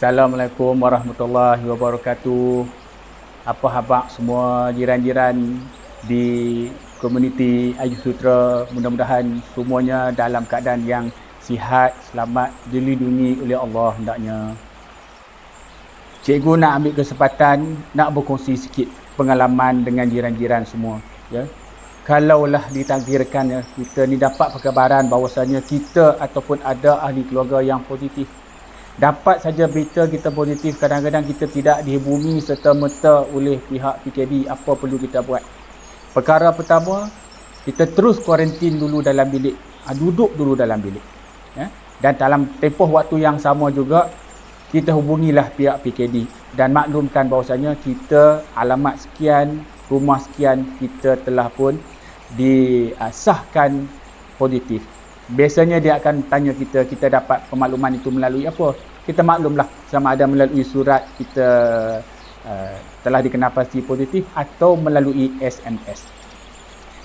Assalamualaikum warahmatullahi wabarakatuh. Apa khabar semua jiran-jiran di komuniti Ayuh Sutera? Mudah-mudahan semuanya dalam keadaan yang sihat, selamat, dilindungi oleh Allah hendaknya. Cikgu nak ambil kesempatan nak berkongsi sikit pengalaman dengan jiran-jiran semua, ya. Kalaulah ditakdirkan, ya, kita ni dapat perkabaran bahawasanya kita ataupun ada ahli keluarga yang positif, dapat saja berita kita positif, kadang-kadang kita tidak dihubungi serta-merta oleh pihak PKD. Apa perlu kita buat? Perkara pertama, kita terus kuarantin dulu dalam bilik, duduk dulu dalam bilik, ya? Dan dalam tempoh waktu yang sama juga kita hubungilah pihak PKD dan maklumkan bahawasanya kita alamat sekian, rumah sekian, kita telah pun disahkan positif. Biasanya dia akan tanya kita dapat pemakluman itu melalui apa? Kita maklumlah sama ada melalui surat kita telah dikenal pasti positif atau melalui SMS.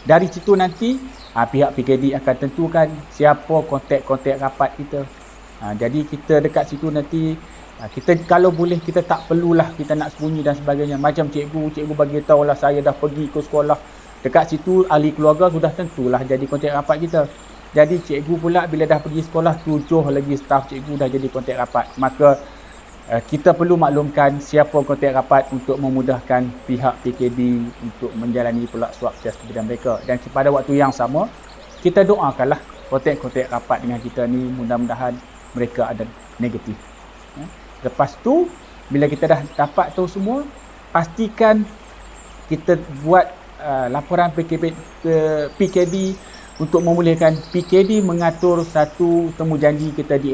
Dari situ nanti pihak PKD akan tentukan siapa kontak-kontak rapat kita. Jadi kita dekat situ nanti kita kalau boleh kita tak perlulah kita nak sembunyi dan sebagainya. Macam cikgu bagi tahulah saya dah pergi ke sekolah. Dekat situ ahli keluarga sudah tentulah jadi kontak rapat kita. Jadi cikgu pula bila dah pergi sekolah, 7 lagi staf cikgu dah jadi kontak rapat. Maka kita perlu maklumkan siapa kontak rapat untuk memudahkan pihak PKD untuk menjalani pula swab test kepada mereka. Dan pada waktu yang sama, kita doakanlah kontak-kontak rapat dengan kita ni, mudah-mudahan mereka ada negatif. Lepas tu, bila kita dah dapat tahu semua, pastikan kita buat laporan PKD untuk memulihkan. PKD mengatur satu temujanji kita di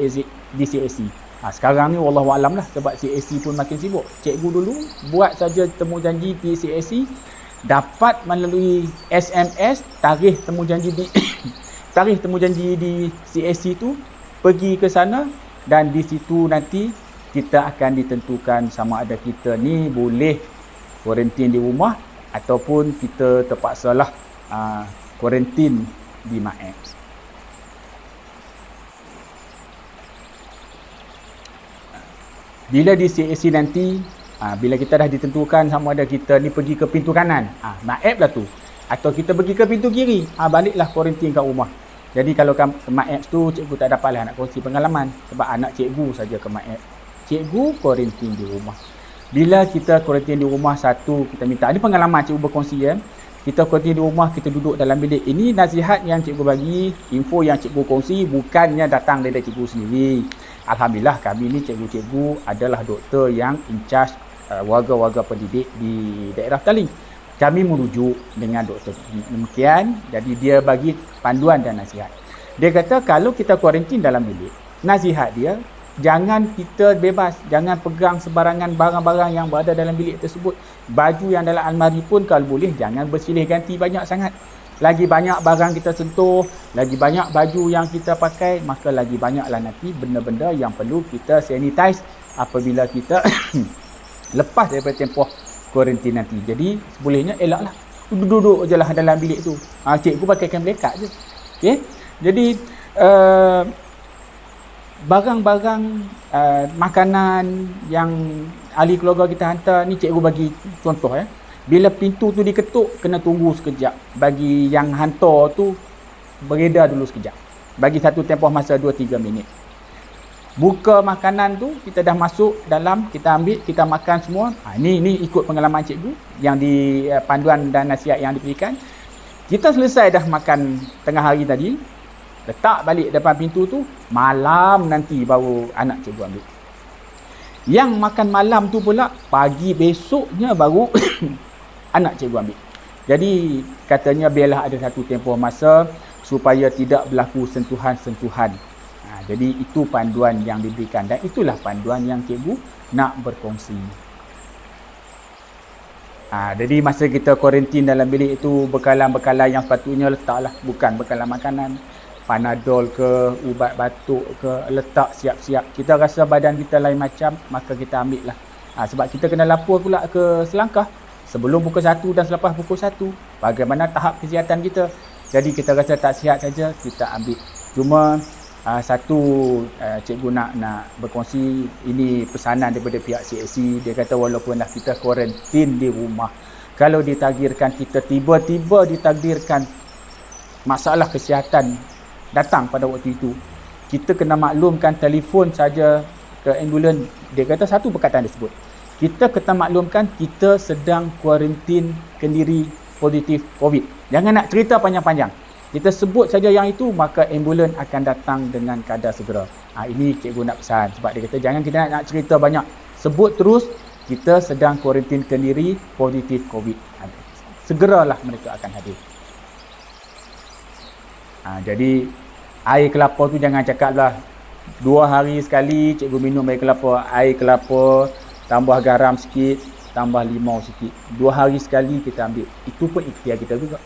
CAC. Sekarang ni wallahualam lah, sebab CAC pun makin sibuk. Cikgu dulu buat saja temujanji di CAC, dapat melalui SMS tarikh temujanji di tarikh temujanji di CAC tu, pergi ke sana dan di situ nanti kita akan ditentukan sama ada kita ni boleh kuarantin di rumah ataupun kita terpaksalah kuarantin di MAEPS. Bila di CAC nanti, bila kita dah ditentukan sama ada kita ni pergi ke pintu kanan, MAEPS lah tu, atau kita pergi ke pintu kiri, baliklah kuarantin kat rumah. Jadi kalau ke MAEPS tu, cikgu tak dapatlah nak kongsi pengalaman sebab anak cikgu saja ke MAEPS. Cikgu kuarantin di rumah. Bila kita kuarantin di rumah, satu kita minta, ini pengalaman cikgu berkongsi, ya. Kita kuarantin di rumah, kita duduk dalam bilik. Ini nasihat yang cikgu bagi, info yang cikgu kongsi bukannya datang dari cikgu sendiri. Alhamdulillah kami ni cikgu-cikgu adalah doktor yang in charge warga-warga pendidik di daerah Petaling. Kami merujuk dengan doktor demikian, jadi dia bagi panduan dan nasihat. Dia kata kalau kita kuarantin dalam bilik, nasihat dia jangan kita bebas, jangan pegang sebarangan barang-barang yang berada dalam bilik tersebut. Baju yang dalam almari pun kalau boleh jangan bersilih ganti banyak sangat. Lagi banyak barang kita sentuh, lagi banyak baju yang kita pakai, maka lagi banyaklah nanti benda-benda yang perlu kita sanitize apabila kita lepas daripada tempoh kuarantin nanti. Jadi sebolehnya elaklah duduk je lah dalam bilik tu. Cikgu pakaikan melekat je. Okay? Jadi barang-barang makanan yang ahli keluarga kita hantar ni, cikgu bagi contoh, ya. Bila pintu tu diketuk, kena tunggu sekejap. Bagi yang hantar tu beredar dulu sekejap. Bagi satu tempoh masa 2-3 minit. Buka makanan tu, kita dah masuk dalam, kita ambil, kita makan semua. Ini ikut pengalaman cikgu yang di panduan dan nasihat yang diberikan. Kita selesai dah makan tengah hari tadi, letak balik depan pintu tu, malam nanti baru anak cikgu ambil. Yang makan malam tu pula, pagi besoknya baru anak cikgu ambil. Jadi katanya biarlah ada satu tempoh masa supaya tidak berlaku sentuhan-sentuhan. Jadi itu panduan yang diberikan dan itulah panduan yang cikgu nak berkongsi. Jadi masa kita kuarantin dalam bilik itu, bekalan-bekalan yang sepatutnya letaklah, bukan bekalan makanan, Panadol ke, ubat batuk ke, letak siap-siap. Kita rasa badan kita lain macam, maka kita ambil lah. Sebab kita kena lapor pula ke Selangkah sebelum pukul 1 dan selepas pukul 1 bagaimana tahap kesihatan kita. Jadi kita rasa tak sihat saja, kita ambil. Cuma Satu, cikgu nak berkongsi, ini pesanan daripada pihak CSC. Dia kata walaupun dah kita kuarantin di rumah, kalau ditakdirkan kita tiba-tiba ditakdirkan masalah kesihatan datang pada waktu itu, kita kena maklumkan telefon saja ke ambulans. Dia kata satu perkataan disebut, kita kena maklumkan kita sedang kuarantin kendiri positif COVID. Jangan nak cerita panjang-panjang. Kita sebut saja yang itu, maka ambulans akan datang dengan kadar segera. Ini cikgu nak pesan. Sebab dia kata jangan kita nak cerita banyak. Sebut terus, kita sedang kuarantin kendiri positif COVID. Segeralah mereka akan hadir. Jadi, air kelapa tu jangan cakap lah 2 hari sekali cikgu minum air kelapa. Air kelapa, tambah garam sikit, tambah limau sikit. 2 hari sekali kita ambil. Itu pun ikhtiar kita juga.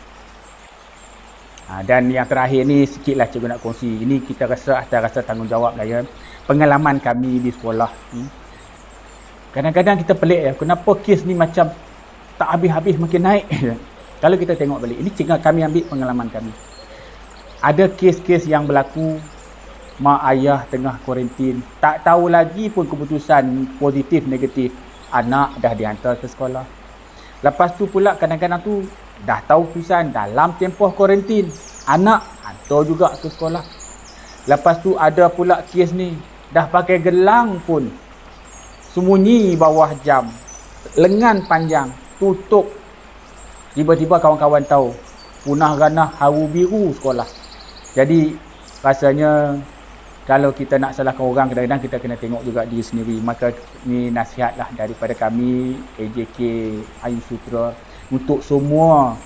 Dan yang terakhir ni sikitlah cikgu nak kongsi. Ini kita rasa atas rasa tanggungjawab lah ya. Pengalaman kami di sekolah. Kadang-kadang kita pelik ya. Kenapa kes ni macam tak habis-habis makin naik. Kalau kita tengok balik. Ini cikgu kami ambil pengalaman kami. Ada kes-kes yang berlaku. Mak ayah tengah kuarantin. Tak tahu lagi pun keputusan positif negatif. Anak dah dihantar ke sekolah. Lepas tu pula kadang-kadang tu dah tahu keputusan dalam tempoh kuarantin, anak hantar juga ke sekolah. Lepas tu ada pula kes ni, dah pakai gelang pun, sembunyi bawah jam, lengan panjang, tutup. Tiba-tiba kawan-kawan tahu, punah ranah haru biru sekolah. Jadi rasanya kalau kita nak salahkan orang, kadang-kadang kita kena tengok juga diri sendiri. Maka ni nasihatlah daripada kami AJK Ayu Sutera untuk semua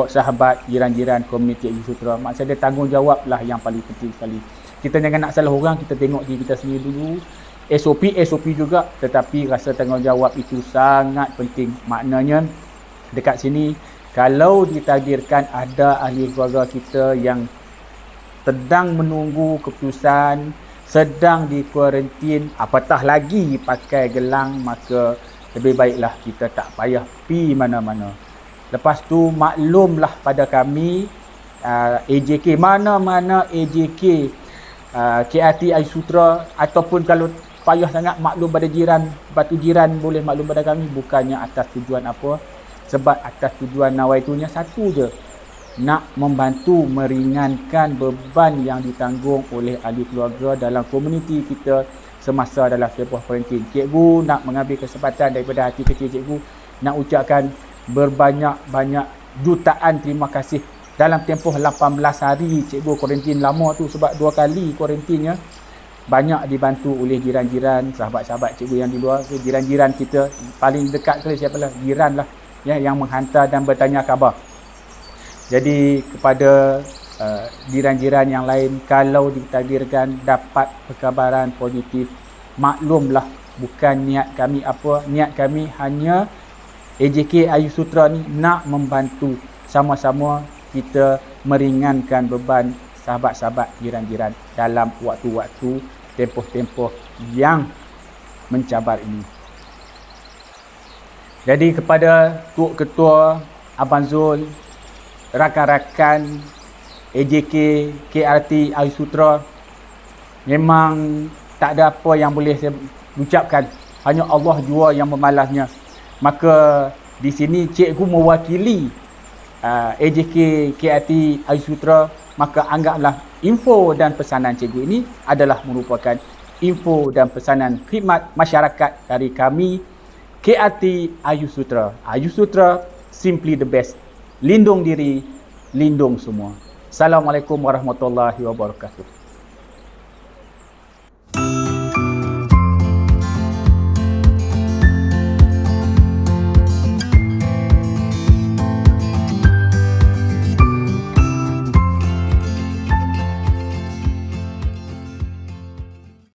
sahabat, jiran-jiran komuniti Ayu Sutera. Maksudnya tanggungjawab lah yang paling penting sekali. Kita jangan nak salah orang, kita tengok diri kita sendiri dulu. SOP juga, tetapi rasa tanggungjawab itu sangat penting. Maknanya dekat sini, kalau ditakdirkan ada ahli keluarga kita yang sedang menunggu keputusan, sedang dikuarantin, apatah lagi pakai gelang, maka lebih baiklah kita tak payah pi mana-mana. Lepas tu maklumlah pada kami AJK, mana-mana AJK KRT Ayu Sutera, ataupun kalau payah sangat maklum pada jiran, batu jiran boleh maklum pada kami, bukannya atas tujuan apa. Sebab atas tujuan nawaitunya satu je, nak membantu meringankan beban yang ditanggung oleh ahli keluarga dalam komuniti kita semasa dalam tempoh kuarantin. Cikgu nak mengambil kesempatan daripada hati kecil cikgu nak ucapkan berbanyak-banyak jutaan terima kasih. Dalam tempoh 18 hari cikgu kuarantin lama tu, sebab 2 kali kuarantinnya, banyak dibantu oleh jiran-jiran, sahabat-sahabat cikgu yang di luar. Jiran-jiran kita paling dekat sekali siapalah? Jiran lah ya, yang menghantar dan bertanya khabar. Jadi kepada jiran-jiran yang lain, kalau ditakdirkan dapat perkabaran positif, maklumlah bukan niat kami apa. Niat kami hanya AJK Ayu Sutera ni nak membantu sama-sama kita meringankan beban sahabat-sahabat jiran-jiran dalam waktu-waktu tempoh-tempoh yang mencabar ini. Jadi kepada Tuk Ketua, Abang Zul, rakan-rakan AJK KRT Ayu Sutera, memang tak ada apa yang boleh saya ucapkan, hanya Allah jua yang memalasnya. Maka di sini cikgu mewakili AJK KRT Ayu Sutera, maka anggaplah info dan pesanan cikgu ini adalah merupakan info dan pesanan khidmat masyarakat dari kami KRT Ayu Sutera. Ayu Sutera, simply the best. Lindung diri, lindung semua. Assalamualaikum warahmatullahi wabarakatuh.